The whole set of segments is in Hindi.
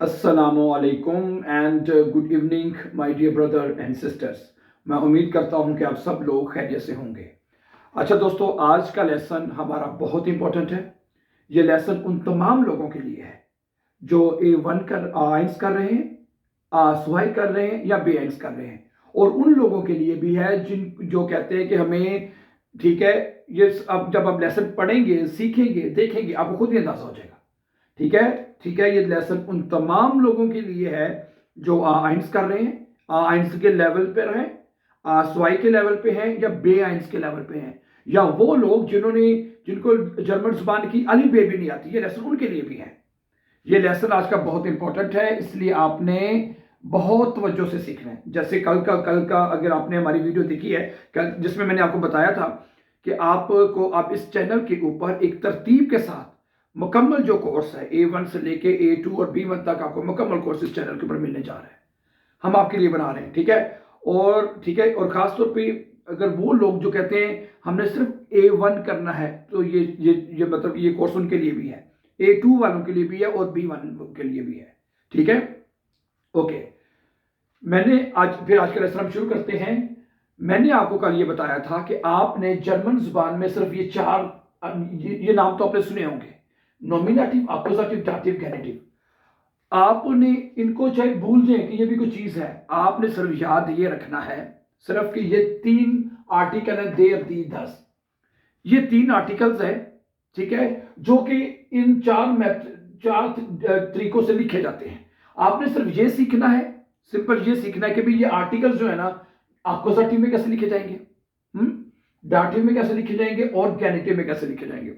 अस्सलामुअलैकुम and good evening my dear brother and sisters. मैं उम्मीद करता हूं कि आप सब लोग खैरियत से होंगे। अच्छा दोस्तों, आज का लेसन हमारा बहुत इंपॉर्टेंट है। ये लेसन उन तमाम लोगों के लिए है जो A1 कर आइंस कर रहे हैं, स्वाई कर रहे हैं या बे आइंस कर रहे हैं, और उन लोगों के लिए भी है जिन जो कहते हैं कि हमें ठीक है। ये अब जब आप लेसन पढ़ेंगे, सीखेंगे, देखेंगे, आपको खुद ही अंदाजा हो जाएगा। ठीक है, ठीक है। ये लेसन उन तमाम लोगों के लिए है जो आइंस कर रहे हैं, आइंस के लेवल पे हैं, स्वाई के लेवल पे हैं या बे आइंस के लेवल पे हैं, या वो लोग जिनको जर्मन जुबान की अली बे भी नहीं आती, ये लेसन उनके लिए भी है। ये लेसन आज का बहुत इंपॉर्टेंट है, इसलिए आपने बहुत तवज्जो से सीखना है। जैसे कल का अगर आपने हमारी वीडियो देखी है कल, जिसमें मैंने आपको बताया था कि आप इस चैनल के ऊपर एक तरतीब के साथ मुकम्मल जो कोर्स है A1 से लेके A2 और B1 तक आपको मुकम्मल कोर्स इस चैनल के ऊपर मिलने जा रहा है। हम आपके लिए बना रहे हैं, ठीक है। और खास तौर पे अगर वो लोग जो कहते हैं हमने सिर्फ A1 करना है, तो ये मतलब ये कोर्स उनके लिए भी है, A2 वालों के लिए भी है और B1 के लिए भी है। ठीक है, ओके। आज का लेसन हम शुरू करते हैं। मैंने आपको कल ये बताया था कि आपने जर्मन जुबान में सिर्फ ये चार ये नाम तो आपने सुने होंगे: नॉमिनेटिव, अपोजिटिव, दाटिव, गेनेटिव। आपने इनको चाहे भूल जाए कि ये भी कोई चीज है, आपने सिर्फ याद ये रखना है सिर्फ कि ये तीन आर्टिकल है, देर, दी, दस। ये तीन आर्टिकल्स हैं, ठीक है, जो कि इन चार तरीकों से लिखे जाते हैं। आपने सिर्फ ये सीखना है, सिंपल ये सीखना है कि भाई ये आर्टिकल्स जो है ना, अक्यूजेटिव में कैसे लिखे जाएंगे, दाटिव में कैसे लिखे जाएंगे और गेनेटिव में कैसे लिखे जाएंगे।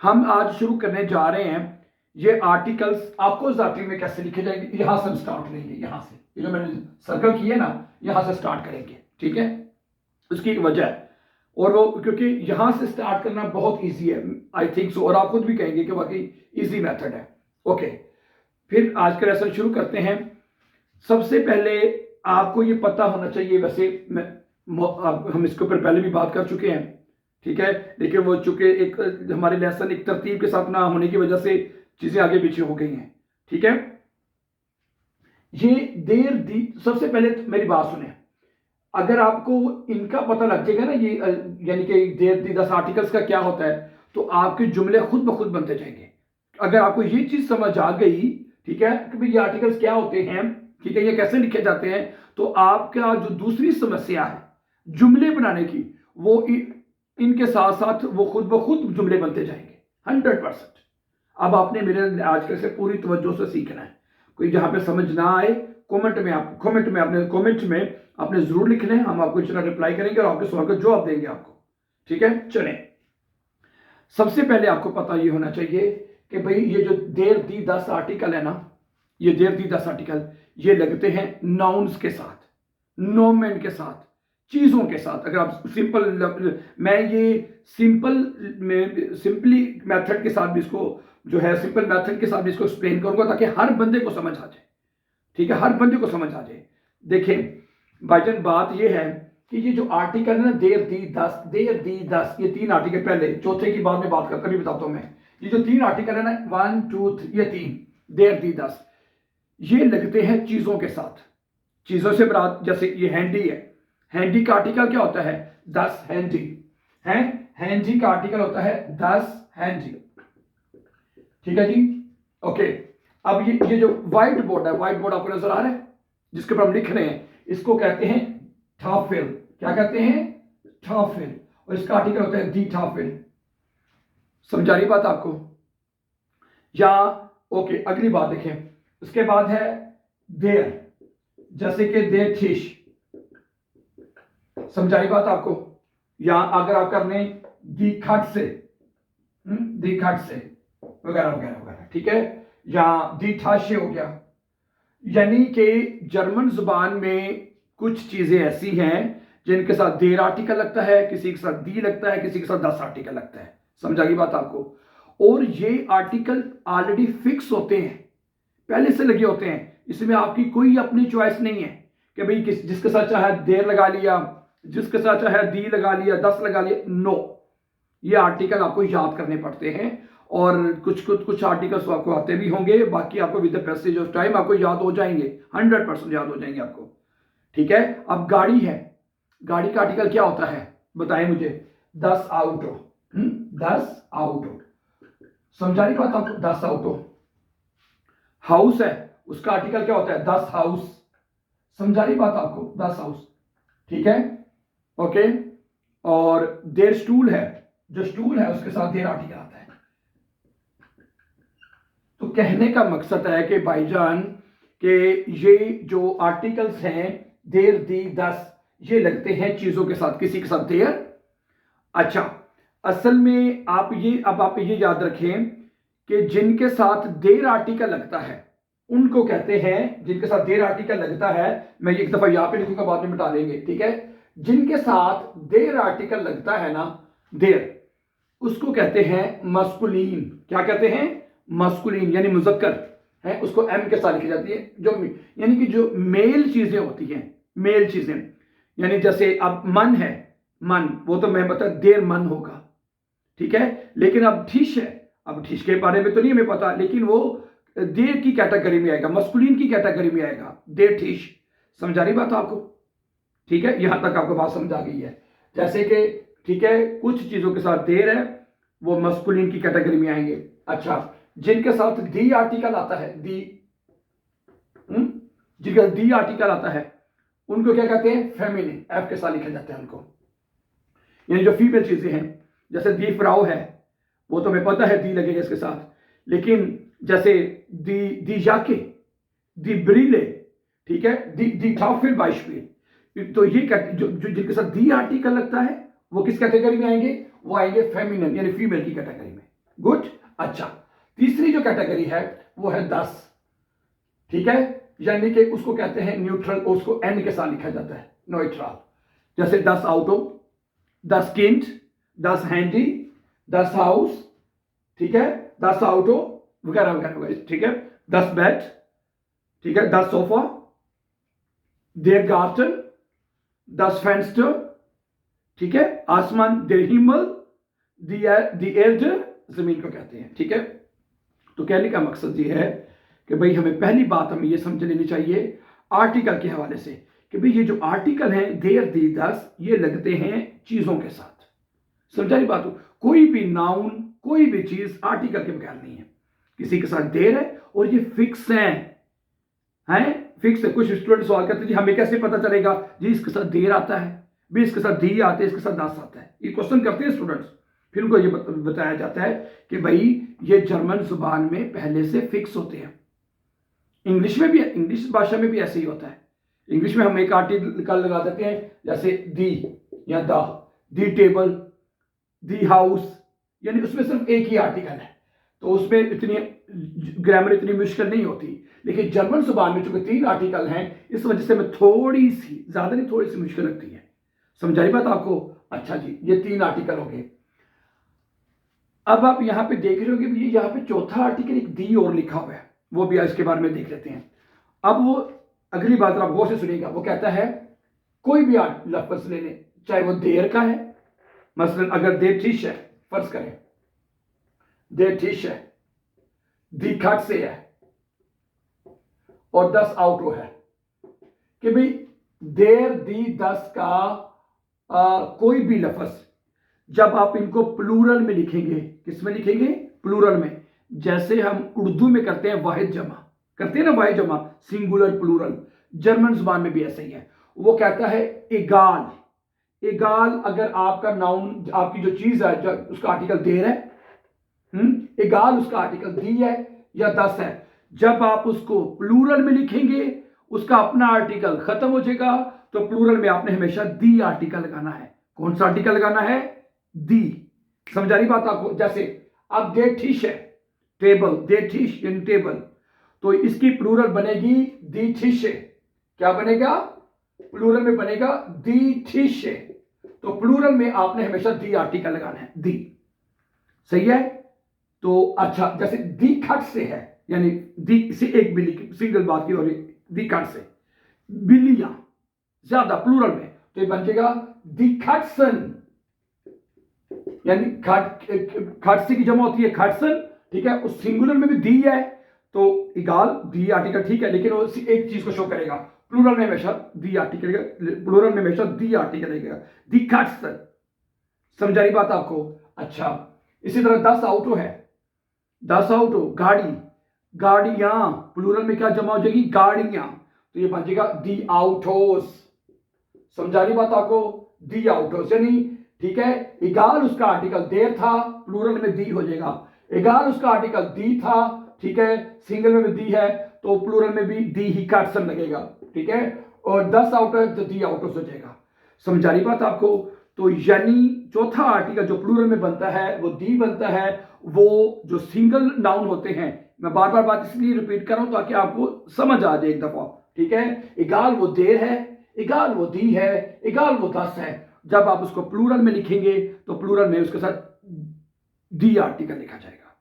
हम आज शुरू करने जा रहे हैं ये आर्टिकल्स अक्यूजेटिव में कैसे लिखे जाएंगे। यहां से हम स्टार्ट करेंगे, यहां से ये जो मैंने सर्कल किया ना, यहां से स्टार्ट करेंगे, ठीक है। उसकी एक वजह है, और वो क्योंकि यहां से स्टार्ट करना बहुत इजी है, आई थिंक सो, और आप खुद भी कहेंगे कि वाकई इजी मेथड है। ओके, फिर आज का लेसन शुरू करते हैं। सबसे पहले आपको ये पता होना चाहिए, वैसे हम इसके ऊपर पहले भी बात कर चुके हैं, ठीक है, लेकिन वो चूंकि एक हमारे लेसन एक तरतीब के साथ ना होने की वजह से चीजें आगे पीछे हो गई हैं, ठीक है। ये देर दी, सबसे पहले मेरी बात सुने। अगर आपको इनका पता लग जाएगा ना, ये यानी कि देर दी दस आर्टिकल्स का क्या होता है, तो आपके जुमले खुद ब खुद बनते जाएंगे। अगर आपको ये चीज समझ आ गई, ठीक है, कि भाई ये आर्टिकल्स क्या होते हैं, ठीक है, ये कैसे लिखे जाते हैं, तो आपका जो दूसरी समस्या है जुमले बनाने की, वो इनके साथ साथ वो खुद ब खुद जुमले बनते जाएंगे 100%। अब आपने मेरे आज के से पूरी तवज्जो से सीखना है। कोई जहां पे समझ ना आए, कमेंट में आपने जरूर लिखना है। हम आपको इतना रिप्लाई करेंगे और आपके सवाल का जवाब देंगे आपको, ठीक है। चलें, सबसे पहले आपको पता ये होना चाहिए कि भाई ये जो देर दी दस आर्टिकल है ना, ये देर दी दस आर्टिकल ये लगते हैं नाउन्स के साथ, नोमेन के साथ, चीजों के साथ। अगर आप मैं ये सिंपली मेथड के साथ भी इसको जो है सिंपल मेथड के साथ भी इसको एक्सप्लेन करूंगा ताकि हर बंदे को समझ आ जाए, ठीक है, हर बंदे को समझ आ जाए। देखें भाईजान, बात ये है कि ये जो आर्टिकल है ना, देर दी दस, ये तीन आर्टिकल, पहले चौथे की बाद में बात करता भी बताता हूं मैं। ये जो तीन आर्टिकल है ना, 1 2 3, ये तीन, देर दी दस, ये लगते हैं चीजों के साथ। चीजों से बरात, जैसे ये हैंडी है, हैंडी का आर्टिकल क्या होता है? 10 हैंडी है। हैंडी का आर्टिकल होता है 10 हैंडी, ठीक है जी, ओके। अब ये जो व्हाइट बोर्ड है, व्हाइट बोर्ड आपको नजर आ रहा है जिसके ऊपर हम लिख रहे हैं, इसको कहते हैं टाफिल। क्या कहते हैं? टाफिल। और इसका आर्टिकल होता है दी टाफिल। समझा रही बात आपको? या ओके, अगली बात देखें, उसके बाद है देर, जैसे कि देर थिश। समझाई बात आपको? या अगर आप करने दी खट से, वगैरह वगैरह वगैरह, ठीक है। या दी ठाशे हो गया। यानी कि जर्मन जुबान में कुछ चीजें ऐसी हैं जिनके साथ देर आर्टिकल लगता है, किसी के साथ दी लगता है, किसी के साथ 10 आर्टिकल लगता है। समझा गई बात आपको? और ये आर्टिकल ऑलरेडी फिक्स होते हैं, पहले से लगे होते हैं, इसमें आपकी कोई अपनी चॉइस नहीं है कि भाई जिसके साथ चाहे देर लगा लिया, जिसके साथ चाहे दी लगा लिया, 10 लगा लिया। नो, ये आर्टिकल आपको याद करने पड़ते हैं और कुछ आर्टिकल्स तो आपको आते भी होंगे, बाकी आपको with the passage of time आपको याद हो जाएंगे, 100% याद हो जाएंगे आपको। ठीक है, अब गाड़ी है, गाड़ी का आर्टिकल क्या होता है बताएं मुझे। 10 आउटो, 10 आउटो, समझा रही बात आपको, 10 आउटो। हाउस है, उसका आर्टिकल क्या होता है, 10 हाउस, समझा रही बात आपको, 10 हाउस। ठीक है, ओके। और देर स्टूल है, जो स्टूल है उसके साथ देर आर्टिकल आता है। तो कहने का मकसद है कि भाईजान कि ये जो आर्टिकल्स हैं देर, दी, 10, ये लगते हैं चीजों के साथ, किसी के साथ देर। अच्छा, असल में आप ये याद रखें कि जिनके साथ देर आर्टिकल लगता है उनको कहते हैं, जिनके साथ देर आर्टिकल लगता है, मैं एक दफा यहां पे लिखूंगा, बाद में मिटा लेंगे। ठीक है, जिनके साथ देर आर्टिकल लगता है ना, देर, उसको कहते हैं मस्कुलीन। क्या कहते हैं, मस्कुलीन, यानी मुजक्कर है, उसको एम के साथ लिखी जाती है। जो यानी कि जो मेल चीजें होती हैं, मेल चीजें, यानी जैसे अब मन है, मन, वो तो मैं बता देर मन होगा। ठीक है, लेकिन अब ठीश है, अब ठीश के बारे में तो नहीं हमें पता, लेकिन वो देर की कैटेगरी में आएगा, मस्कुलिन की कैटेगरी में आएगा, देर ठीश। समझा रही बात आपको? ठीक है, यहां तक आपको बात समझ आ गई है। जैसे कि ठीक है, कुछ चीजों के साथ देर है, वो मस्कुलिन की कैटेगरी में आएंगे। अच्छा, जिनके साथ दी आर्टिकल आता है, दी, जिनका दी आर्टिकल आता है उनको क्या कहते हैं, फेमिनिन, एफ के साथ लिखा जाता है उनको, यानी जो फीमेल चीजें हैं। जैसे दी फ्राउ है, वो तो हमें पता है दी लगेगा इसके साथ, लेकिन जैसे दी जाके, दी ब्रीले, ठीक है, दी टाफिल बाइशपील, तो ये जिनके साथ दी आर्टिकल लगता है वो किस कैटेगरी में आएंगे, वो आएंगे फेमिनिन, यानी फीमेल की कैटेगरी में। गुड। अच्छा, तीसरी जो कैटेगरी है वो है 10। ठीक है, यानी कि उसको कहते हैं न्यूट्रल, उसको एन के साथ लिखा जाता है, न्यूट्रल। जैसे 10 आउटो, 10 किंट, 10 हैंडी, 10 हाउस, ठीक है, 10 आउटो वगैरह वगैरह वगैरह। ठीक है, 10 बेड, ठीक है, 10 सोफा, देर गार्टन, 10 फेंस्टर, ठीक है, आसमान, देर हिमल, दी एर्ड, जमीन को कहते हैं। ठीक है, तो कहने का मकसद ये है कि भाई हमें पहली बात हमें ये समझ लेनी चाहिए आर्टिकल के हवाले से कि भाई ये जो आर्टिकल हैं देर, दी, 10, ये लगते हैं चीजों के साथ। समझा रही बात? कोई भी नाउन, कोई भी चीज आर्टिकल के बगैर नहीं है, किसी के साथ देर है और ये फिक्स हैं, फिक्स है। कुछ स्टूडेंट सवाल करते हैं जी हमें कैसे पता चलेगा जी इसके साथ देर आता है, भी इसके साथ दी आते हैं, इसके साथ 10 आता है, ये क्वेश्चन करते हैं स्टूडेंट्स। फिर उनको ये बताया जाता है कि भाई ये जर्मन जुबान में पहले से फिक्स होते हैं। इंग्लिश में भी, इंग्लिश भाषा में भी ऐसे ही होता है। इंग्लिश में हम एक आर्टिकल लगा देते हैं, जैसे दी या दी टेबल, दी हाउस, यानी उसमें सिर्फ एक ही आर्टिकल है, तो उसमें इतनी ग्रामर इतनी मुश्किल नहीं होती। लेकिन जर्मन जुबान में चूंकि 3 आर्टिकल हैं, इस वजह से हमें थोड़ी सी, ज्यादा नहीं, थोड़ी सी मुश्किल लगती है। समझाई बात आपको? अच्छा जी, ये 3 आर्टिकल हो गए। अब आप यहां पे देख रहे हो कि यहां पे चौथा आर्टिकल एक दी और लिखा हुआ है, वो भी इसके बारे में देख लेते हैं। अब वो अगली बात आप गौर से सुनिएगा, वो कहता है कोई भी लफ्ज ले लें, चाहे वो देर का है, मसलन अगर देर ठीक है, फर्ज करें देर ठीक है, दी खट से है और 10 आउटो है, कि भाई देर, दी, 10 का कोई भी लफ्ज जब आप इनको प्लूरल में लिखेंगे, किस में लिखेंगे? प्लूरल में। जैसे हम उर्दू में करते हैं वाहिद जमा, करते हैं ना वाहिद जमा, सिंगुलर प्लूरल, जर्मन जुबान में भी ऐसा ही है। वो कहता है एगाल, एगाल अगर आपका नाउन, आपकी जो चीज है, जो उसका आर्टिकल देर है, एगाल उसका आर्टिकल दी है या 10 है, जब आप उसको प्लूरल में लिखेंगे उसका अपना आर्टिकल खत्म हो जाएगा, तो प्लूरल में आपने हमेशा दी आर्टिकल लगाना है। कौन सा आर्टिकल लगाना है? दी। समझा रही बात आपको? जैसे अब देर ठीक है, टेबल, देर ठीक यानी टेबल, तो इसकी प्लूरल बनेगी दी ठीक है। क्या बनेगा? प्लूरल में बनेगा दी ठीक है। तो प्लूरल में आपने हमेशा दी आर्टिकल लगाना है, दी। सही है? तो अच्छा, जैसे दी खट से है, यानी दी से एक बिल्ली की सिंगल बात की, और दी खट से बिल्लियां ज्यादा प्लूरल में, तो ये बन जाएगा दी खटसन, यानी खाटसे की जमा होती है खाटसन, ठीक है, उस सिंगुलर में भी दी है तो इगाल दी आर्टिकल, ठीक है, लेकिन वो एक चीज को शो करेगा, प्लूरल में हमेशा दी आर्टिकल, प्लूरल में हमेशा दी आर्टिकल रहेगा, दी खाटसन। समझा रही बात आपको? अच्छा, इसी तरह 10 ऑटो है, 10 ऑटो गाड़ी, गाड़ियां, प्लूरल में क्या जमा हो जाएगी? गाड़ियां, तो ये बन जाएगा दी आउटोस। समझा रही बात आपको? दी आउटोस, यानी ठीक है, इगाल उसका आर्टिकल देर था, प्लूरल में दी हो जाएगा, इगाल उसका आर्टिकल दी था, ठीक है, सिंगल में भी दी है तो प्लूरल में भी दी ही काटसन लगेगा, ठीक है, और 10 आउटो है तो दी आउटोस हो जाएगा। समझा रही बात आपको? तो यानी चौथा आर्टिकल जो प्लूरल में बनता है वो दी बनता है, वो जो सिंगल नाउन होते हैं, मैं बार बार बात इसलिए रिपीट कर रहा हूं ताकि आपको समझ आ जाए एक दफा, ठीक है, इगाल वो देर है, इगाल वो दी है, इगाल वो 10 है। जब आप उसको प्लूरल में लिखेंगे तो प्लूरल में उसके साथ दी आर्टिकल लिखा जाएगा।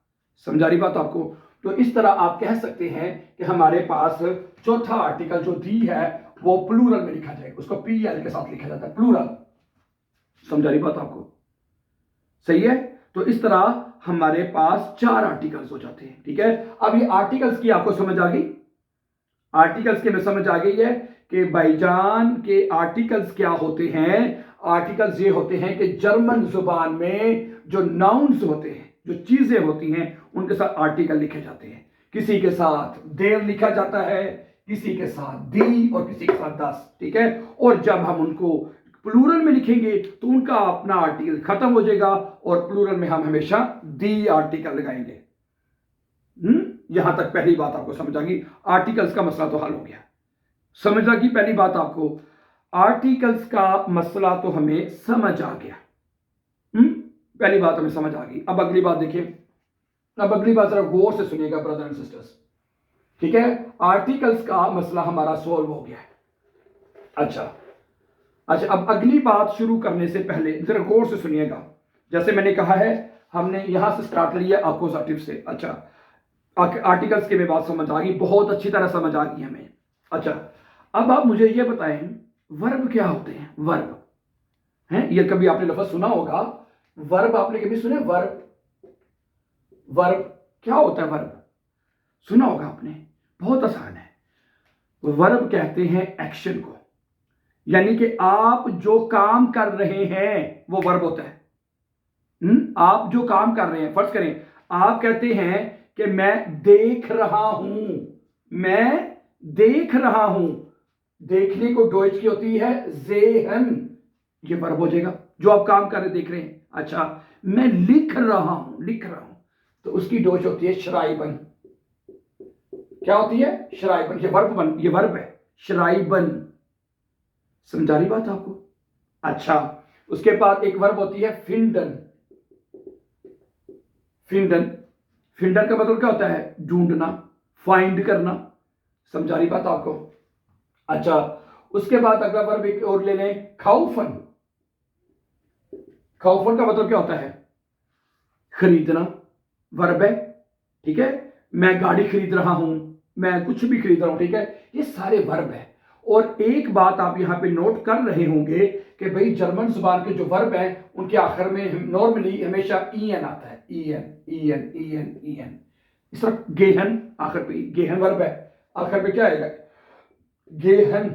समझा रही बात आपको? तो इस तरह आप कह सकते हैं कि हमारे पास चौथा आर्टिकल जो दी है वो प्लूरल में लिखा जाएगा, उसको पीएल के साथ लिखा जाता है, प्लूरल। समझा रही बात आपको? सही है। तो इस तरह हमारे पास 4 आर्टिकल्स हो जाते हैं, ठीक है। अब ये आर्टिकल्स की आपको समझ आ गई, आर्टिकल्स के में समझ आ गई है कि भाईजान के आर्टिकल्स क्या होते हैं। आर्टिकल्स ये होते हैं कि जर्मन जुबान में जो नाउन्स होते हैं, जो चीजें होती हैं, उनके साथ आर्टिकल लिखे जाते हैं। किसी के साथ देर लिखा जाता है, किसी के साथ दी, और किसी के साथ 10, ठीक है। और जब हम उनको प्लूरल में लिखेंगे तो उनका अपना आर्टिकल खत्म हो जाएगा और प्लूरल में हम हमेशा दी आर्टिकल लगाएंगे। यहां तक पहली बात आपको समझ आ गई, आर्टिकल्स का मसला तो हल हो गया। समझ लगी पहली बात आपको? आर्टिकल्स का मसला तो हमें समझ आ गया। पहली बात हमें समझ आ गई। अब अगली बात देखिए, अब अगली बात जरा गौर से सुनिएगा ब्रदर एंड सिस्टर्स, ठीक है। आर्टिकल्स का मसला हमारा सॉल्व हो गया है। अच्छा, अब अगली बात शुरू करने से पहले जरा गौर से सुनिएगा। जैसे मैंने कहा है, हमने यहां से स्टार्ट लिया अपोजिटिव से। अच्छा, आर्टिकल्स की में बात समझ आ गई, बहुत अच्छी तरह समझ आ गई हमें। अच्छा, अब आप मुझे ये बताएं, वर्ब क्या होते हैं? वर्ब हैं, ये कभी आपने लफ्ज सुना होगा, वर्ब आपने कभी सुने? वर्ब, वर्ब क्या होता है? वर्ब सुना होगा आपने, बहुत आसान है। वर्ब कहते हैं एक्शन को, यानी कि आप जो काम कर रहे हैं वो वर्ब होता है। आप जो काम कर रहे हैं, फर्ज करें आप कहते हैं कि मैं देख रहा हूं, मैं देख रहा हूं, देखने को डोइच की होती है ज़ेहन, ये वर्ब हो जाएगा, जो आप काम कर रहे देख रहे हैं। अच्छा, मैं लिख रहा हूं, लिख रहा हूं, तो उसकी डोइच होती है श्राइबन। क्या होती है? श्राइबन। ये वर्ब ये वर्ब है, श्राइबन। समझा रही बात आपको? अच्छा, उसके बाद एक वर्ब होती है फिंडन। फिंडन, फिंडन का मतलब क्या होता है? ढूंढना, फाइंड करना। समझा रही बात आपको? अच्छा, उसके बाद अगला वर्ब एक और ले लें, खाउफन। खाउफन का मतलब क्या होता है? खरीदना, वर्ब है, ठीक है। मैं गाड़ी खरीद रहा हूं, मैं कुछ भी खरीद रहा हूं, ठीक है, ये सारे वर्ब है। और एक बात आप यहां पे नोट कर रहे होंगे कि भाई जर्मन जुबान के जो वर्ब है उनके आखिर में नॉर्मली हमेशा ईएन आता है, ईएन ईएन ईएन ईएन। इस तरह गेहन, आखिर पे गेहन वर्ब है, आखिर पे क्या आएगा? गेहन,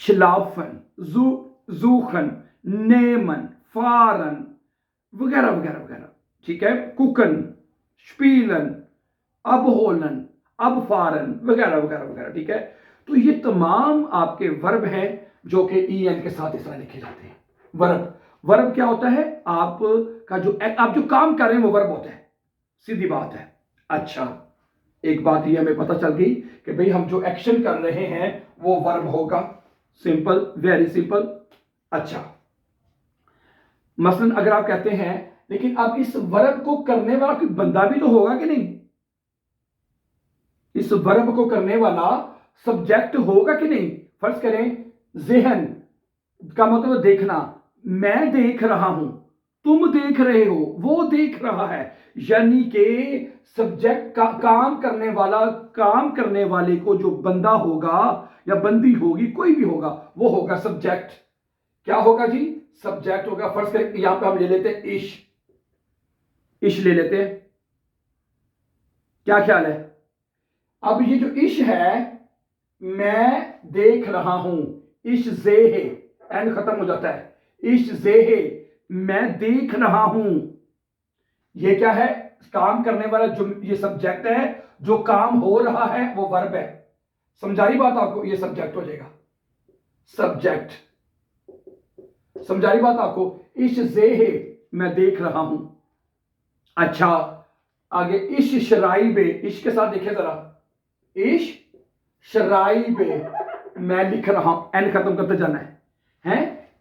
श्लाफन, जूखन, नेमन, फारन, वगैरह वगैरह वगैरह, ठीक है। कुकन, स्पीलन, अबहोलन, अबफारन, वगैरह वगैरह वगैरह, ठीक है। तो ये तमाम आपके वर्ब हैं जो कि ईएन के साथ इस तरह लिखे जाते हैं। वर्ब, वर्ब क्या होता है? आपका जो आप जो काम कर रहे हैं वो वर्ब होता है, सीधी बात है। अच्छा, एक बात ये हमें पता चल गई कि भाई हम जो एक्शन कर रहे हैं वो वर्ब होगा। Simple, very simple. अच्छा, मसलन अगर आप कहते हैं लेकिन अब इस वर्ब को करने वाला कोई बंदा भी तो होगा कि नहीं? इस वर्ब को करने वाला सब्जेक्ट होगा कि नहीं? फर्ज करें ज़ेहन का मतलब देखना, मैं देख रहा हूं, तुम देख रहे हो, वो देख रहा है, यानी कि सब्जेक्ट का काम करने वाला, काम करने वाले को जो बंदा होगा या बंदी होगी, कोई भी होगा, वो होगा सब्जेक्ट। क्या होगा जी? सब्जेक्ट होगा, फर्स्ट करें यहां पे हम ले लेते हैं इश ले लेते हैं, क्या ख्याल है? अब ये जो इश है, मैं देख रहा हूं, इश जे है, एंड खत्म हो जाता है, इश जे है, मैं देख रहा हूं। ये क्या है? काम करने वाला जो ये सब्जेक्ट है, जो काम हो रहा है वो वर्ब है। समझा रही बात आपको? ये सब्जेक्ट हो जाएगा, सब्जेक्ट। समझा रही बात आपको? इश जे है, मैं देख रहा हूं। अच्छा, आगे इश शराइबे, इश के साथ देखिए जरा, इश शराइबे, मैं लिख रहा हूं, एन खत्म करते जाना है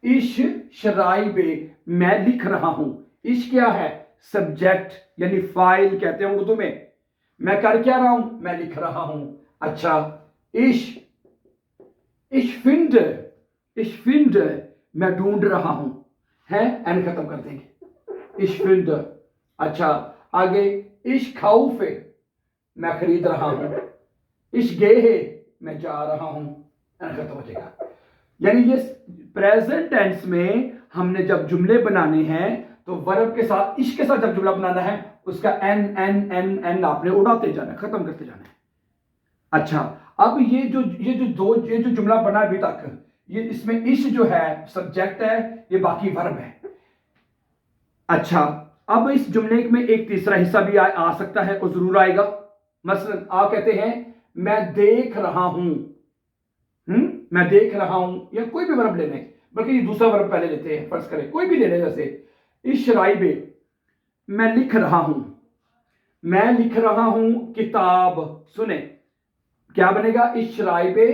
इश शराइबे, मैं लिख रहा हूं। इश क्या है? सब्जेक्ट, यानी फाइल कहते हैं उर्दू में। मैं कर क्या रहा हूं? मैं लिख रहा हूं। अच्छा, इश इशफिंड, इशफिंड, मैं ढूंढ रहा हूं, एन खत्म कर देंगे, इशफिंड। अच्छा, आगे इश खाउफे, मैं खरीद रहा हूं, इश गेहे, मैं जा रहा हूं, एन खत्म हो जाएगा। यानी ये प्रेजेंट टेंस में हमने जब जुमले बनाने हैं तो वर्ब के साथ इश के साथ जब जुमला बनाना है, उसका एन एन एन एन आपने उड़ाते जाना है, खत्म करते जाना है। अच्छा, अब ये जो जुमला बना अभी तक, ये इसमें इश जो है सब्जेक्ट है, ये बाकी वर्ब है। अच्छा, अब इस जुमले में एक तीसरा हिस्सा भी आ सकता है और जरूर आएगा। मसलन आप कहते हैं मैं देख रहा हूं, मैं देख रहा हूं, या कोई भी वर्ब ले लें, बल्कि ये दूसरा वर्ब पहले लेते हैं, फर्ज करें कोई भी ले लें, जैसे इस शराइबे, मैं लिख रहा हूं, मैं लिख रहा हूं किताब। सुने क्या बनेगा? इस शराइबे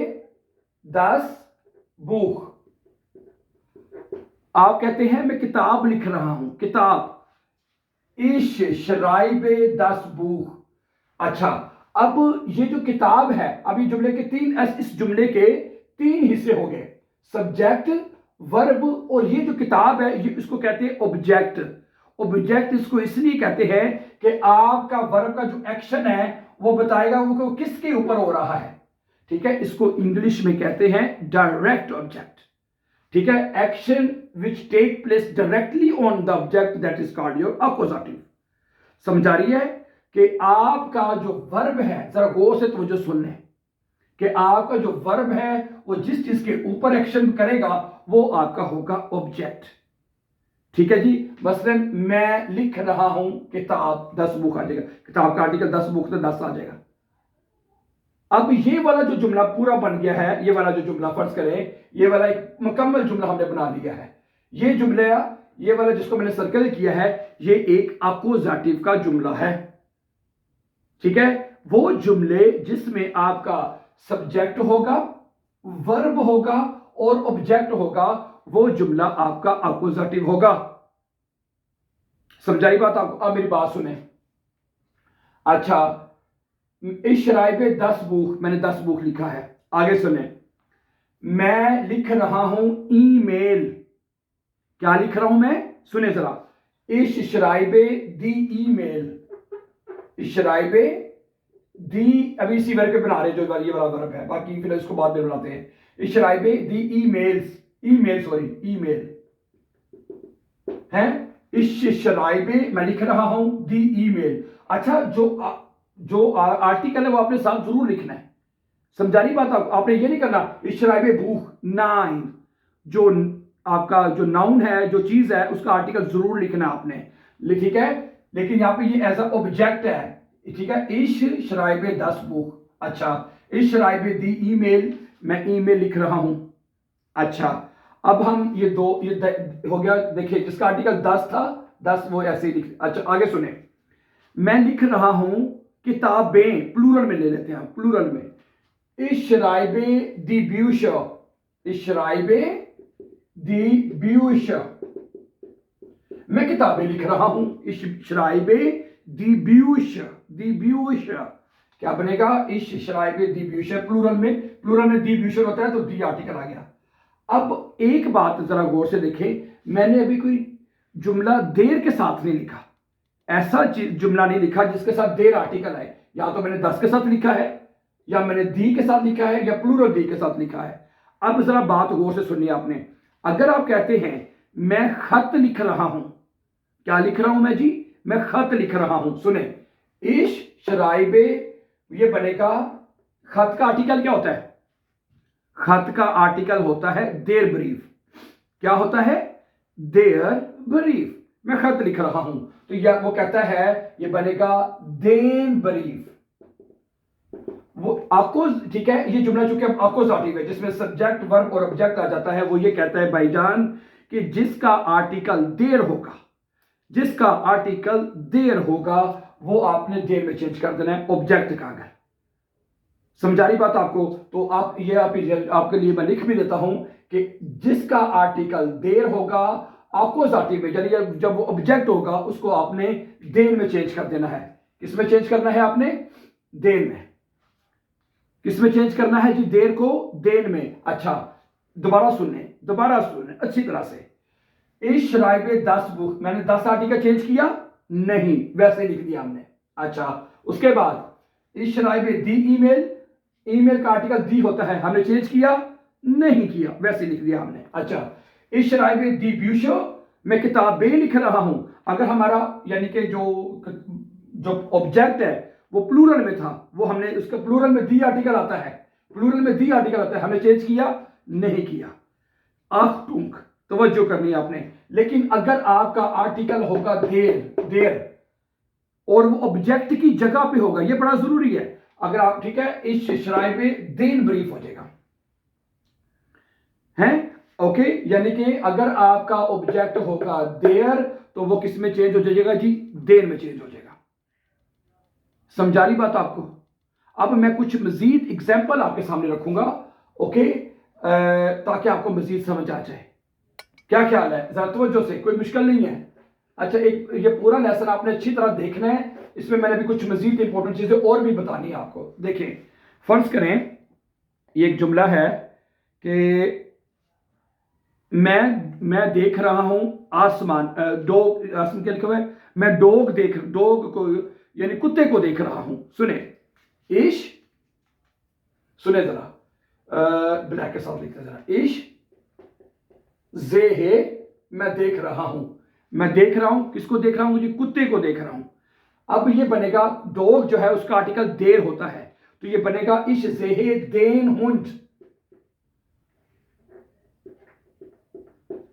10 बुक। आप कहते हैं मैं किताब लिख रहा हूं, किताब, इश शराइबे 10 बुक। अच्छा, अब ये जो किताब है, अभी जुमले के इस जुमले के 3 हिस्से हो गए, सब्जेक्ट, वर्ब, और ये जो किताब है ये इसको कहते हैं ऑब्जेक्ट। ऑब्जेक्ट इसको इसलिए कहते हैं कि आपका वर्ब का जो एक्शन है वो बताएगा वो किसके ऊपर हो रहा है। ठीक है, इसको इंग्लिश में कहते हैं डायरेक्ट ऑब्जेक्ट। ठीक है, action which take place directly on the object, that is called your appositive. समझा रही है कि आपका जो वर्ब है, जरा गौर से तो जो सुन लें, कि आपका जो वर्ब है वो जिस चीज के ऊपर एक्शन करेगा वो आपका होगा ऑब्जेक्ट। ठीक है जी, मसलन मैं लिख रहा हूं किताब, 10 बुक आ जाएगा, किताब का आर्टिकल 10 बुक तो 10 आ जाएगा। अब ये वाला जो जुमला पूरा बन गया है, ये वाला जो जुमला फर्ज करें, ये वाला एक मुकम्मल जुमला हमने बना लिया है। ये जुमला, ये वाला जिसको मैंने सर्कल किया है, ये एक अपोजिटिव का जुमला है। ठीक है, वो जुमले जिसमें आपका सब्जेक्ट होगा, वर्ब होगा और ऑब्जेक्ट होगा, वो जुमला आपका अपोजिटिव होगा। समझाई बात आपको? अब मेरी बात सुने। अच्छा, इस शराइबे 10 बुक, मैंने 10 बुक लिखा है। आगे सुने, मैं लिख रहा हूं ईमेल। क्या लिख रहा हूं मैं? सुने जरा, इस शराइबे दी ईमेल, इस शराइबे दी, अभी इसी वर्ग पे बना रहे जो ये वाला वर्ब है, बाकी फिर इसको बाद में बनाते हैं। इस शराइबे दी ईमेल्स, ईमेल सॉरी ईमेल है, इस शराइबे मैं लिख रहा हूं दी ईमेल। अच्छा, जो आर्टिकल है वो आपने साथ जरूर लिखना है। समझा रही बात आपने ये नहीं करना इस शराइबे भूख 9, जो आपका जो नाउन है, जो चीज है, उसका आर्टिकल जरूर लिखना है आपने, ठीक है। लेकिन यहाँ पे ये एज अ ऑब्जेक्ट है, ठीक है। इस शराइबे 10 बुक। अच्छा, इस शराइबे दी ईमेल, मैं ईमेल लिख रहा हूं। अच्छा, अब हम ये हो गया, देखिए जिसका आर्टिकल 10 था, 10 वो ऐसे ही लिख। अच्छा, आगे सुने, मैं लिख रहा हूं किताबें, प्लूरल में ले लेते हैं, प्लूरल में, इस शराइबे दी ब्यूश, इस शराइबे दी ब्यूश, मैं किताबें लिख रहा हूं, इस शराइबे दी ब्यूश, दी ब्यूश क्या बनेगा? इस शराइबे दी ब्यूश, प्लूरल में दी ब्यूश होता है तो दी आर्टिकल आ गया। अब एक बात जरा गौर से देखें, मैंने अभी कोई जुमला देर के साथ नहीं लिखा, ऐसा जुमला नहीं लिखा जिसके साथ देर आर्टिकल है। या तो मैंने 10 के साथ लिखा है, या मैंने दी के साथ लिखा है, या प्लूरल दी के साथ लिखा है। अब जरा बात गौर से सुनिए आपने। अगर आप कहते हैं मैं खत लिख रहा हूं। क्या लिख रहा हूं मैं जी? मैं खत लिख रहा हूं। सुने, इश शराइबे, ये बनेगा, खत का आर्टिकल क्या होता है? खत का आर्टिकल होता है देर ब्रीफ। क्या होता है? देर ब्रीफ। मैं खत लिख रहा हूं, तो यह वो कहता है, ये बनेगा देन ब्रीफ। वो आपको, ठीक है, ये जुमला चूंकि अकोजाटिव है जिसमें सब्जेक्ट वर्ब और ऑब्जेक्ट आ जाता है, वो ये कहता है भाईजान कि जिसका आर्टिकल देर होगा, जिसका आर्टिकल देर होगा वो आपने देर में चेंज कर देना है ऑब्जेक्ट का। अगर समझा रही बात आपको, तो आप ये आपके लिए मैं लिख भी देता हूं कि जिसका आर्टिकल देर होगा अकोजाटिव में, यानी जब वो ऑब्जेक्ट होगा उसको आपने देर में चेंज कर देना है। किसमें चेंज करना है आपने? देर में। किसमें चेंज करना है जी? देर को देन में। अच्छा, दोबारा सुनने अच्छी तरह से। इस शराइबे 10 बुक, मैंने 10 आर्टिकल चेंज किया नहीं, वैसे लिख दिया हमने। अच्छा, उसके बाद इस शराइबे दी ईमेल, ईमेल का आर्टिकल दी होता है, हमने चेंज किया नहीं किया, वैसे लिख दिया हमने। अच्छा, इस शराइबे दी ब्यूशो, मैं किताबें लिख रहा हूं। अगर हमारा यानी कि जो ऑब्जेक्ट है वो प्लूरल में था, वो हमने उसका प्लूरल में दी आर्टिकल आता है, प्लूरल में दी आर्टिकल आता है, हमने चेंज किया नहीं किया। आखटुंक, तवज्जो करनी है आपने। लेकिन अगर आपका आर्टिकल होगा देर और वो ऑब्जेक्ट की जगह पे होगा, ये बड़ा जरूरी है। अगर आप, ठीक है, इस शराय पे देन ब्रीफ हो जाएगा, है ओके। यानी कि अगर आपका ऑब्जेक्ट होगा देर तो वो किस में चेंज हो जाएगा जी? देर में चेंज हो जाएगा। समझा रही बात आपको? अब मैं कुछ मजीद एग्जाम्पल आपके सामने रखूंगा, ओके, ताकि आपको मजीद समझ आ जाए। क्या ख्याल है? जरा तवज्जो से, कोई मुश्किल नहीं है। अच्छा, एक ये पूरा लेसन आपने अच्छी तरह देखना है, इसमें मैंने भी कुछ मजीद इंपॉर्टेंट चीजें और भी बतानी है आपको। देखें, फर्ज करें ये एक जुमला है कि मैं देख रहा हूं आसमान, डॉग, आसमान क्या लिखा हुआ है? मैं डॉग को यानी कुत्ते को देख रहा हूं। सुने, इश, सुने जरा, ब्लैक के साथ लिखते जरा, इश जे है, मैं देख रहा हूं। मैं देख रहा हूं, किसको देख रहा हूं जी? कुत्ते को देख रहा हूं। अब ये बनेगा, डॉग जो है उसका आर्टिकल देर होता है, तो ये बनेगा इश जेहे देन हुंड।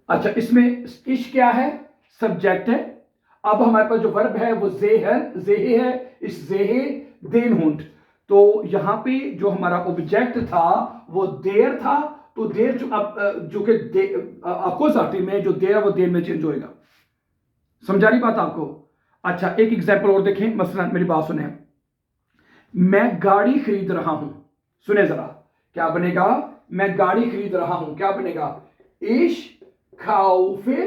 अच्छा, इसमें इश क्या है? सब्जेक्ट है। अब हमारे पास जो वर्ब है वो जेहे है, इस जेहे देन हुंड। तो यहां पे जो हमारा ऑब्जेक्ट था वो देर था, तो देर जो कि अकोजाटिव में जो देर है वो देर में चेंज होएगा। समझा रही बात आपको? अच्छा, एक एग्जांपल और देखें, मसलन मेरी बात सुने, मैं गाड़ी खरीद रहा हूं। सुने जरा, क्या बनेगा? मैं गाड़ी खरीद रहा हूं, क्या बनेगा? इश खाउफे,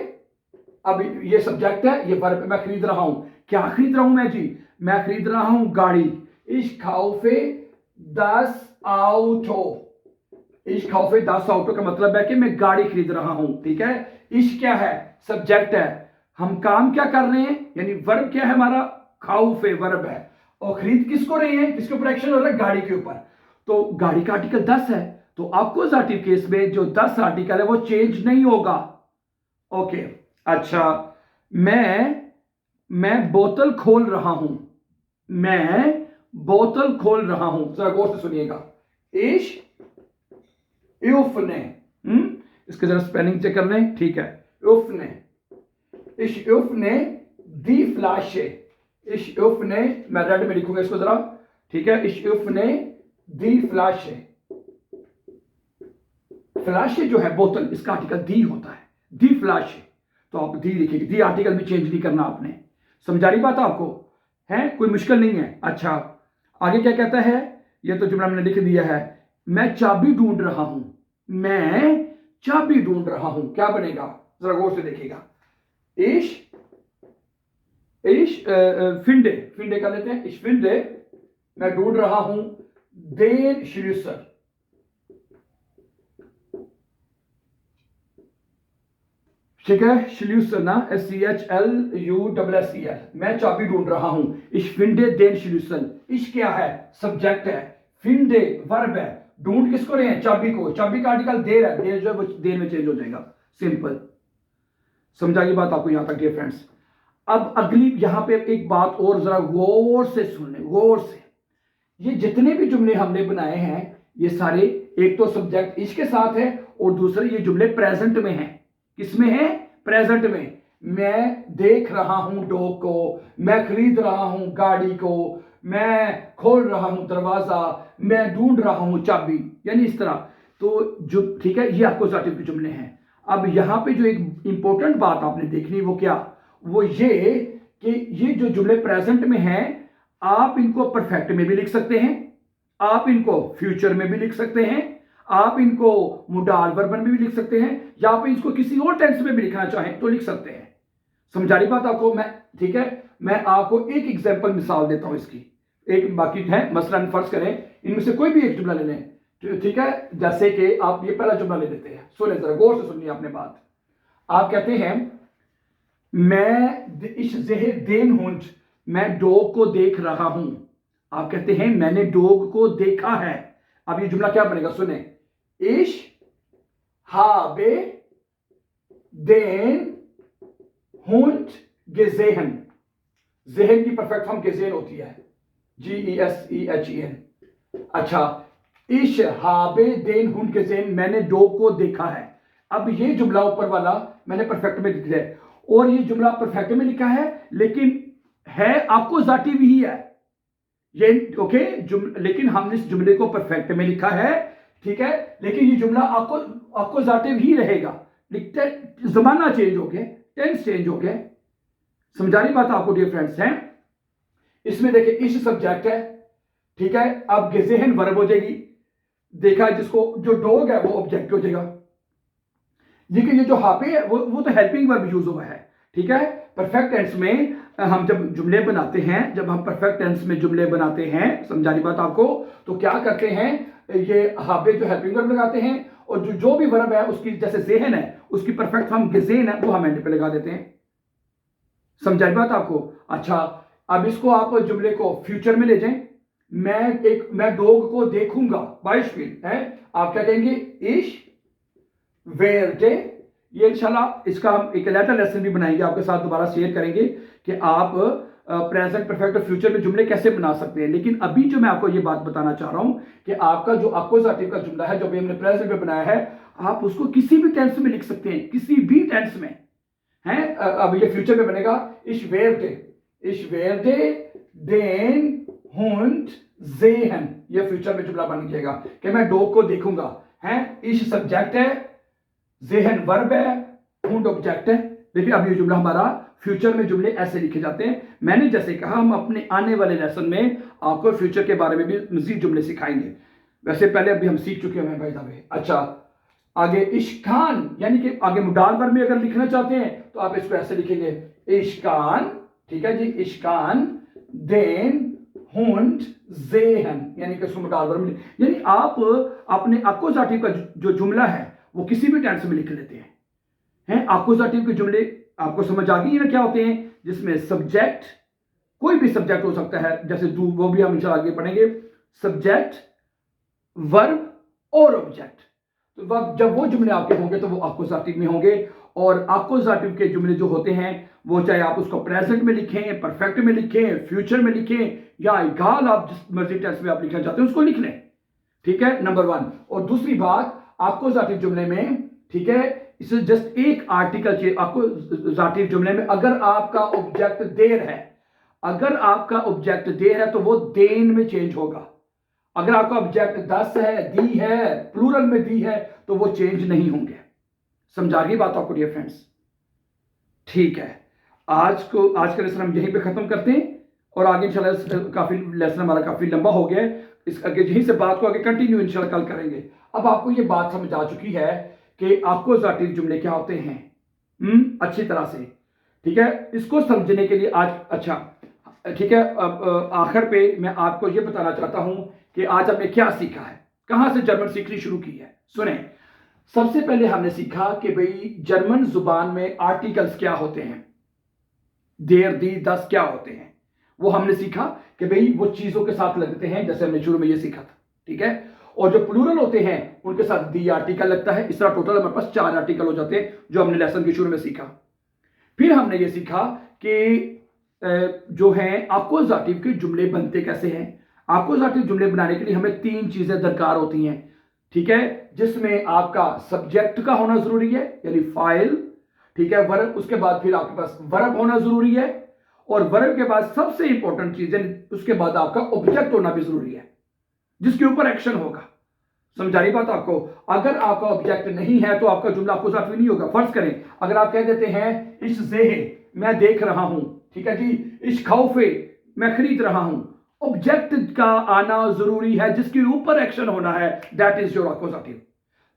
अब ये सब्जेक्ट है, ये वर्ब, मैं खरीद रहा हूं। क्या खरीद रहा हूं मैं जी? मैं खरीद रहा हूं गाड़ी। इश खाउफे 10 ऑटो। इश खाउफे 10 ऑटो का मतलब है कि मैं गाड़ी खरीद रहा हूं, ठीक है। इश क्या है? सब्जेक्ट है। हम काम क्या कर रहे हैं, यानी वर्ब क्या है हमारा? खाउफे वर्ब है। और खरीद किसको रहे हैं? किसके ऊपर एक्शन हो रहा है? गाड़ी के ऊपर। तो गाड़ी का आर्टिकल 10 है, तो अकोजाटिव केस में जो 10 आर्टिकल है वो चेंज नहीं होगा। ओके, अच्छा, मैं बोतल खोल रहा हूं। मैं बोतल खोल रहा हूं, जरा गौर से सुनिएगा। इश ने, इसके जरा स्पेलिंग चेक कर लें, ठीक है। ने, इश ने दी फ्लैशे, इश ने, मैं रेड में लिखूंगा इसको जरा, ठीक है। इश ने दी फ्लैशे, फ्लैशे जो है बोतल, इसका आर्टिकल दी होता है, दी फ्लैशे, तो आप दी लिखेंगे, दी आर्टिकल भी चेंज नहीं करना आपने। समझा रही बात आपको? है, कोई मुश्किल नहीं है। अच्छा, आगे क्या कहता है? ये तो जुमला मैंने लिख दिया है, मैं चाबी ढूंढ रहा हूं। मैं चाबी ढूंढ रहा हूं, क्या बनेगा? जरा गौर से देखिएगा। इश फिंडे, फिंडे कर लेते हैं, इश फिंडे, मैं ढूंढ रहा हूं देन श्लूसर। ठीक है, श्लूसर ना, SCHLUSSEL, मैं चाबी ढूंढ रहा हूं। इश फिंडे देन श्लूसर, इश क्या है? सब्जेक्ट है, फिंडे वर्ब है, ढूंढ किसको रहे हैं? चाबी को। चाबी का आर्टिकल देर है, देर जो है वो देर में चेंज हो जाएगा, सिंपल। समझा ये बात आपको यहां तक डियर फ्रेंड्स। अब अगली यहां पे एक बात और जरा गौर से सुन लें, गौर से। ये जितने भी जुमले हमने बनाए हैं ये सारे, एक तो सब्जेक्ट इश के साथ है और दूसरे ये जुमले प्रेजेंट में हैं। किसमें है? प्रेजेंट में। मैं देख रहा हूं डॉग को, मैं खरीद रहा हूं गाड़ी को, मैं खोल रहा हूं दरवाजा, मैं ढूंढ रहा हूं चाबी, यानी इस तरह। तो जो ठीक है, ये अक्यूजेटिव के जुमले हैं। अब यहां पे जो एक इंपॉर्टेंट बात आपने देखनी वो क्या, वो ये कि ये जो जुमले प्रेजेंट में हैं आप इनको परफेक्ट में भी लिख सकते हैं, आप इनको फ्यूचर में भी लिख सकते हैं, आप इनको मोडाल वर्ब में भी लिख सकते हैं, या आप इसको किसी और टेंस में भी लिखना चाहें तो लिख सकते हैं। समझा रही बात आपको मैं? ठीक है, मैं आपको एक एग्जांपल मिसाल देता हूं इसकी, एक बाकी है। मसलन फर्ज करें इनमें से कोई भी एक जुमला ले लें, ठीक है, जैसे कि आप ये पहला जुमला ले लेते हैं, सुने जरा गौर से सुनिए आपने बात। आप कहते हैं मैं इस जेह देन हुंड, मैं डॉग को देख रहा हूं। आप कहते हैं मैंने डॉग को देखा है। अब ये जुमला क्या बनेगा, सुने। इश habe den Hund gesehen। जेहन की परफेक्ट फॉर्म gesehen होती है, GESEHEN। अच्छा, इश habe den Hund gesehen, मैंने डॉग को देखा है। अब ये जुमला ऊपर वाला मैंने परफेक्ट में लिखा है, और ये जुमला परफेक्ट में लिखा है लेकिन है अक्यूजेटिव ही है ये, ओके। लेकिन हमने इस जुमले को परफेक्ट में लिखा है, ठीक है, लेकिन ये जुमला अक्यूजेटिव ही रहेगा। लिखते जमाना चेंज हो गया, टेंस चेंज हो गया। समझा रही बात आपको डियर फ्रेंड्स हैं? इसमें देखिए इश सब्जेक्ट है, ठीक है। अब गेजेहन वर्ब हो जाएगी, देखा जिसको, जो डॉग है वो ऑब्जेक्ट हो जाएगा। देखिए ये जो हापे है वो तो हेल्पिंग वर्ब यूज हुआ है, ठीक है। परफेक्ट टेंस में हम जब जुमले बनाते हैं, जब हम परफेक्ट टेंस में जुमले बनाते हैं, समझा रही बात आपको, तो क्या करते हैं, ये हाबे जो हेल्पिंग वर्ब लगाते हैं, और जो भी वर्ब है उसकी जैसे जेहन है उसकी परफेक्ट फॉर्म गेजेन है वो हम एंड पे लगा देते हैं। समझा रही बात आपको? अच्छा, अब इसको आप जुमले को फ्यूचर में ले जाएं। मैं डॉग को देखूंगा, बाइशफील है, आप क्या कहेंगे, इश वेरटे। ये इंशाल्लाह इसका हम एक लेटर लेसन भी बनाएंगे, आपके साथ दोबारा शेयर करेंगे कि आप प्रेजेंट परफेक्ट और फ्यूचर में जुमले कैसे बना सकते हैं। लेकिन अभी जो मैं आपको ये बात बताना चाह रहा हूं कि आपका जो अक्यूजेटिव का जुमला है जो भी हमने प्रेजेंट में बनाया है, आप उसको किसी भी टेंस में लिख सकते हैं, किसी भी टेंस में है। अब ये फ्यूचर में बनेगा, इश वेरटे देन हुंड जेहन, ये फ्यूचर में जुमला बन जाएगा कि मैं डॉग को देखूंगा है। इश सब्जेक्ट है, जेहन वर्ब है, हुंड ऑब्जेक्ट है। देखिए अब ये जुमला हमारा फ्यूचर में जुमले ऐसे लिखे जाते हैं। मैंने जैसे कहा हम अपने आने वाले लेसन में आपको फ्यूचर के बारे में भी मजीद जुमले सिखाएंगे, वैसे पहले अभी हम सीख चुके हैं भाई साहब। अच्छा, आगे इश्कान, यानी कि आगे मुडाल वर्ब में अगर लिखना चाहते हैं तो आप इसको ऐसे लिखेंगे, इश्कान, ठीक है जी, इश्कान देन हुंड जेहन, यानी कि उसको मुडाल वर्ब में, यानी आप अपने अक्यूजेटिव का जो जुमला है वो किसी भी टेंस में लिख लेते हैं। अक्यूजेटिव के जुमले आपको समझ आ गई है ना क्या होते हैं, जिसमें सब्जेक्ट, कोई भी सब्जेक्ट हो सकता है, जैसे डू, वो भी हम इंशाल्लाह आगे पढ़ेंगे, सब्जेक्ट, वर्ब और ऑब्जेक्ट। तो जब वो जुमले आपके होंगे तो वो अक्यूजेटिव में होंगे। और अक्यूजेटिव के जुमले जो होते हैं वो चाहे आप उसको प्रेजेंट में लिखें, परफेक्ट में लिखें, फ्यूचर में लिखें, या इगाल आप जिस मर्जी टेंस में आप लिखना चाहते हैं उसको लिख लें, ठीक है, नंबर वन। और दूसरी बात, अक्यूजेटिव जुमले में, ठीक है, इसे जस्ट एक आर्टिकल चाहिए अक्यूजेटिव जुमले में। अगर आपका ऑब्जेक्ट देर है, अगर आपका ऑब्जेक्ट देर है तो वो देन में चेंज होगा। अगर आपका ऑब्जेक्ट 10 है, दी है, प्लूरल में दी है, तो वो चेंज नहीं होंगे। समझा रही बात आपको डियर फ्रेंड्स? ठीक है, आज का लेसन हम यहीं पे खत्म करते हैं, और आगे इंशाल्लाह काफी लेसन हमारा काफी लंबा हो गया है, इस आगे यहीं से बात को आगे कंटिन्यू इंशाल्लाह कल करेंगे। अब आपको ये बात समझ आ चुकी है कि अक्यूजेटिव जुमले क्या होते हैं अच्छी तरह से, ठीक है। इसको समझने के लिए आज, अच्छा ठीक है, अब आखिर पे मैं आपको ये बताना चाहता हूं कि आज हमने क्या सीखा है, कहां से जर्मन सीखनी शुरू की है। सुने, सबसे पहले हमने सीखा कि भाई जर्मन जुबान में आर्टिकल्स क्या होते हैं, देर, दी, दस क्या होते हैं, वो हमने सीखा कि भाई वो चीजों के साथ लगते हैं, जैसे हमने शुरू में ये सीखा था, ठीक है। और जो प्लूरल होते हैं उनके साथ दी आर्टिकल लगता है। इस तरह टोटल हमारे पास 4 आर्टिकल हो जाते हैं जो हमने लेसन के शुरू में सीखा, फिर हमने ये सीखा कि जो है एक्कुजेटिव के जुमले बनते कैसे हैं। एक्कुजेटिव जुमले बनाने के लिए हमें 3 चीजें दरकार होती हैं, ठीक है, जिसमें आपका सब्जेक्ट का होना जरूरी है, यानी फाइल, ठीक है, वर्ब, उसके बाद फिर आपके पास वर्ब होना जरूरी है, और वर्ब के बाद सबसे इंपॉर्टेंट चीज है, उसके बाद आपका ऑब्जेक्ट होना भी जरूरी है जिसके ऊपर एक्शन होगा। समझा रही बात आपको? अगर आपका ऑब्जेक्ट नहीं है तो आपका जुमला एक्कुजेटिव नहीं होगा। फर्ज करें अगर आप कह देते हैं इस ज़ेहे मैं देख रहा हूं, ठीक है जी, इस खौफे मैं खरीद रहा हूं, ऑब्जेक्ट का आना जरूरी है जिसके ऊपर एक्शन होना है, दैट इज योर एक्कुजेटिव।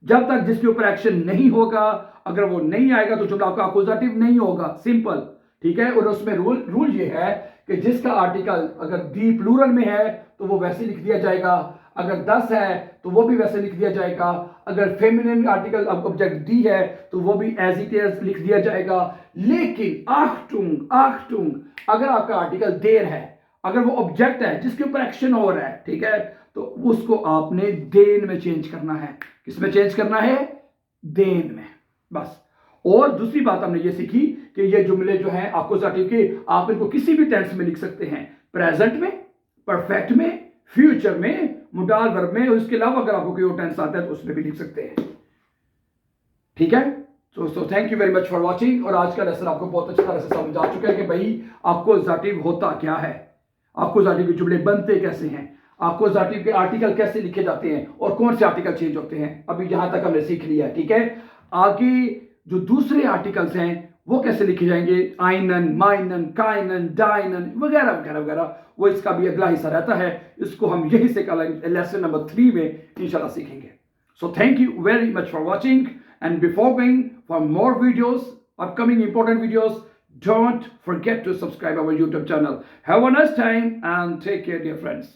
जब तक जिसके ऊपर एक्शन नहीं होगा, अगर वो नहीं आएगा तो जुमला आपका एक्कुजेटिव नहीं होगा, सिंपल, ठीक है। और उसमें रूल ये है कि जिसका आर्टिकल अगर दी प्लूरल में है तो वो वैसे लिख दिया जाएगा, अगर 10 है तो वो भी वैसे लिख दिया जाएगा, अगर फेमिनिन आर्टिकल ऑब्जेक्ट दी है तो वो भी एज इट इज लिख दिया जाएगा। लेकिन आखटुंग अगर आपका आर्टिकल देर है, अगर वो ऑब्जेक्ट है जिसके ऊपर एक्शन हो रहा है, ठीक है, तो उसको आपने देन में चेंज करना है। किस में चेंज करना है? देन में, बस। और दूसरी बात हमने ये सीखी कि ये जुमले जो हैं एक्कुजेटिव के, आप इनको किसी भी टेंस में लिख सकते हैं, प्रेजेंट में, परफेक्ट में, फ्यूचर में, मुडाल वर्ब में, और इसके अलावा अगर आपको कोई और टेंस आता है तो उसमें भी लिख सकते हैं, ठीक है। तो thank you very much for watching. और आज का लेसन आपको बहुत अच्छी तरह से समझ आ चुका है कि भाई एक्कुजेटिव होता क्या है, एक्कुजेटिव के जुमले बनते कैसे हैं, एक्कुजेटिव के आर्टिकल कैसे लिखे जाते हैं और कौन से आर्टिकल चेंज होते हैं। अभी यहां तक हमने सीख लिया है, ठीक है। आगे जो दूसरे आर्टिकल्स हैं वो कैसे लिखे जाएंगे, आइनन, माइनन, काइनन, डाइनन वगैरह वगैरह वगैरह, वो इसका भी अगला हिस्सा रहता है। इसको हम यही से लेसन नंबर 3 में इंशाल्लाह सीखेंगे। So thank you very much for watching, and before going for more videos, upcoming important videos, don't forget to subscribe our YouTube channel. Have a nice time and take care, dear friends.